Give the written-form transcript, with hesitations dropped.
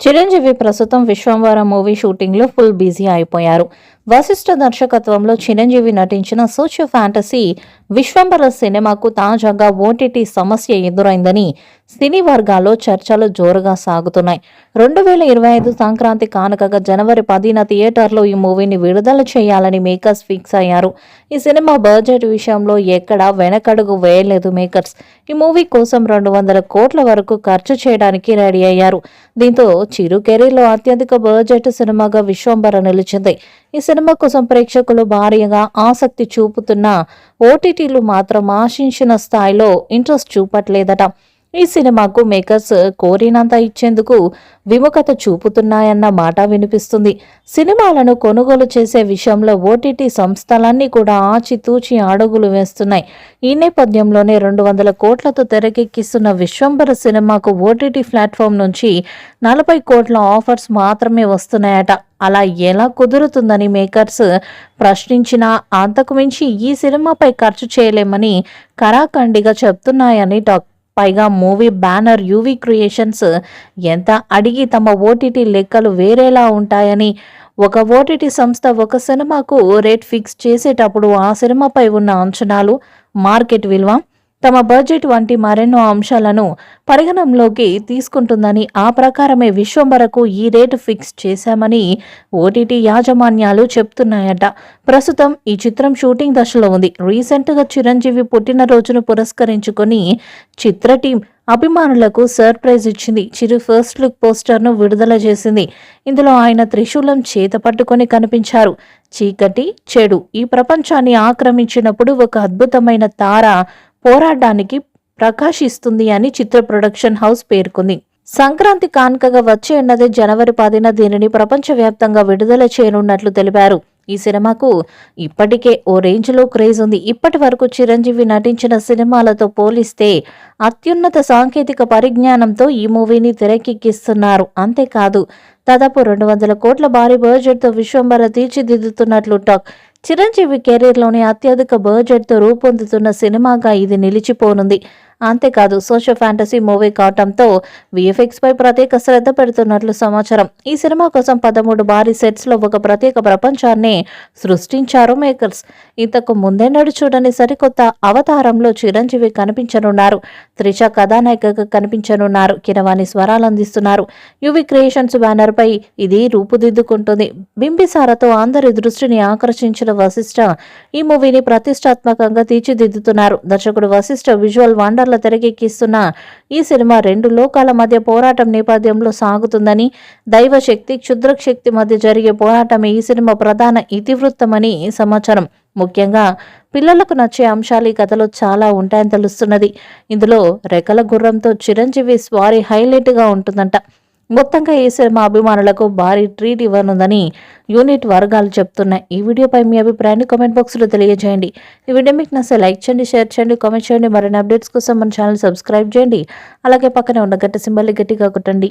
చిరంజీవి ప్రస్తుతం Vishwambhara movie shooting లో full busy అయిపోయారు. వశిష్ఠ దర్శకత్వంలో చిరంజీవి నటించిన సోషియో ఫ్యాంటసీ విశ్వంబర సినిమాకు తాజాగా ఓటీటీ సమస్య ఎదురైందని సినీ వర్గాల్లో చర్చలు జోరుగా సాగుతున్నాయి. 2025 సంక్రాంతి కానుకగా జనవరి 10న థియేటర్లో ఈ మూవీని విడుదల చేయాలని మేకర్స్ ఫిక్స్ అయ్యారు. ఈ సినిమా బడ్జెట్ విషయంలో ఎక్కడా వెనకడుగు వేయలేదు మేకర్స్. ఈ మూవీ కోసం 200 కోట్ల వరకు ఖర్చు చేయడానికి రెడీ అయ్యారు. దీంతో చిరు కెరీర్లో అత్యధిక బడ్జెట్ సినిమాగా విశ్వంబర నిలిచింది. ఈ సినిమా కోసం ప్రేక్షకులు భారీగా ఆసక్తి చూపుతున్నా ఓటీటీలు మాత్రం ఆశించిన స్థాయిలో ఇంట్రెస్ట్ చూపట్లేదట. ఈ సినిమాకు మేకర్స్ కోరినంత ఇచ్చేందుకు విముఖత చూపుతున్నాయన్న మాట వినిపిస్తుంది. సినిమాలను కొనుగోలు చేసే విషయంలో ఓటీటీ సంస్థలన్నీ కూడా ఆచితూచి అడుగులు వేస్తున్నాయి. ఈ నేపథ్యంలోనే 200 కోట్లతో తెరకెక్కిస్తున్న విశ్వంబర సినిమాకు ఓటీటీ ప్లాట్ఫామ్ నుంచి 40 కోట్ల ఆఫర్స్ మాత్రమే వస్తున్నాయట. అలా ఎలా కుదురుతుందని మేకర్స్ ప్రశ్నించినా అంతకుమించి ఈ సినిమాపై ఖర్చు చేయలేమని కరాఖండిగా చెప్తున్నాయని టాక్. పైగా మూవీ బ్యానర్ యూవీ క్రియేషన్స్ ఎంత అడిగి తమ ఓటీటీ లెక్కలు వేరేలా ఉంటాయని, ఒక ఓటీటీ సంస్థ ఒక సినిమాకు రేట్ ఫిక్స్ చేసేటప్పుడు ఆ సినిమాపై ఉన్న అంచనాలు, మార్కెట్ విలువ, తమ బడ్జెట్ వంటి మరెన్నో అంశాలను పరిగణంలోకి తీసుకుంటుందని, ఆ ప్రకారమే విశ్వంబరకు ఈ రేటు ఫిక్స్ చేశామని ఓటీటీ యాజమాన్యాలు చెప్తున్నాయట. ప్రస్తుతం ఈ చిత్రం షూటింగ్ దశలో ఉంది. రీసెంట్గా చిరంజీవి పుట్టినరోజును పురస్కరించుకొని చిత్ర టీం అభిమానులకు సర్ప్రైజ్ ఇచ్చింది. చిరు ఫస్ట్ లుక్ పోస్టర్ను విడుదల చేసింది. ఇందులో ఆయన త్రిశూలం చేత పట్టుకొని కనిపించారు. చీకటి, చెడు ఈ ప్రపంచాన్ని ఆక్రమించినప్పుడు ఒక అద్భుతమైన తార పోరాటానికి ప్రకాశిస్తుంది అని చిత్ర ప్రొడక్షన్ హౌస్ పేర్కొంది. సంక్రాంతి కానుకగా వచ్చే ఉన్నదే జనవరి 10న దీనిని ప్రపంచవ్యాప్తంగా విడుదల చేయనున్నట్లు తెలిపారు. ఈ సినిమాకు ఇప్పటికే ఓ రేంజ్లో క్రేజ్ ఉంది. ఇప్పటి వరకు చిరంజీవి నటించిన సినిమాలతో పోలిస్తే అత్యున్నత సాంకేతిక పరిజ్ఞానంతో ఈ మూవీని తెరకెక్కిస్తున్నారు. అంతేకాదు దాదాపు 200 కోట్ల భారీ బడ్జెట్తో విశ్వంబర తీర్చిదిద్దుతున్నట్లు టాక్. చిరంజీవి కెరీర్లోని అత్యధిక బడ్జెట్తో రూపొందుతున్న సినిమాగా ఇది నిలిచిపోనుంది. అంతేకాదు సోషియో ఫ్యాంటసీ మూవీ కావటంతో విఎఫ్ఎక్స్ పై ప్రత్యేక శ్రద్ధ పెడుతున్నట్లు సమాచారం. ఈ సినిమా కోసం 13 భారీ సెట్స్ లో ఒక ప్రత్యేక ప్రపంచాన్ని సృష్టించారు మేకర్స్. ఇంతకు ముందెన్నడూ చూడని సరికొత్త అవతారంలో చిరంజీవి కనిపించనున్నారు. త్రిష కథానాయికగా కనిపించనున్నారు. కిరవాణి స్వరాలు అందిస్తున్నారు. యువి క్రియేషన్స్ బ్యానర్ పై ఇది రూపుదిద్దుకుంటుంది. బింబిసారతో అందరి దృష్టిని ఆకర్షించిన వశిష్ఠ ఈ మూవీని ప్రతిష్టాత్మకంగా తీర్చిదిద్దుతున్నారు. దర్శకుడు వశిష్ఠ విజువల్ వండర్ తెరకెక్కిస్తున్న ఈ సినిమా 2 లోకాల మధ్య పోరాటం నేపథ్యంలో సాగుతుందని, దైవ శక్తి, క్షుద్ర శక్తి మధ్య జరిగే పోరాటమే ఈ సినిమా ప్రధాన ఇతివృత్తమని సమాచారం. ముఖ్యంగా పిల్లలకు నచ్చే అంశాలు ఈ కథలో చాలా ఉంటాయని తెలుస్తున్నది. ఇందులో రెక్కల గుర్రంతో చిరంజీవి స్వారీ హైలైట్ గా ఉంటుందంట. మొత్తంగా ఈ సినిమా అభిమానులకు భారీ ట్రీట్ ఇవ్వనుందని యూనిట్ వర్గాలు చెప్తున్నాయి. ఈ వీడియోపై మీ అభిప్రాయాన్ని కామెంట్ బాక్స్లో తెలియజేయండి. ఈ వీడియో మీకు నచ్చితే లైక్ చేయండి, షేర్ చేయండి, కామెంట్ చేయండి. మరిన్ని అప్డేట్స్ కోసం మన ఛానల్ సబ్స్క్రైబ్ చేయండి. అలాగే పక్కనే ఉన్న గంట సింబల్ని గట్టిగా కొట్టండి.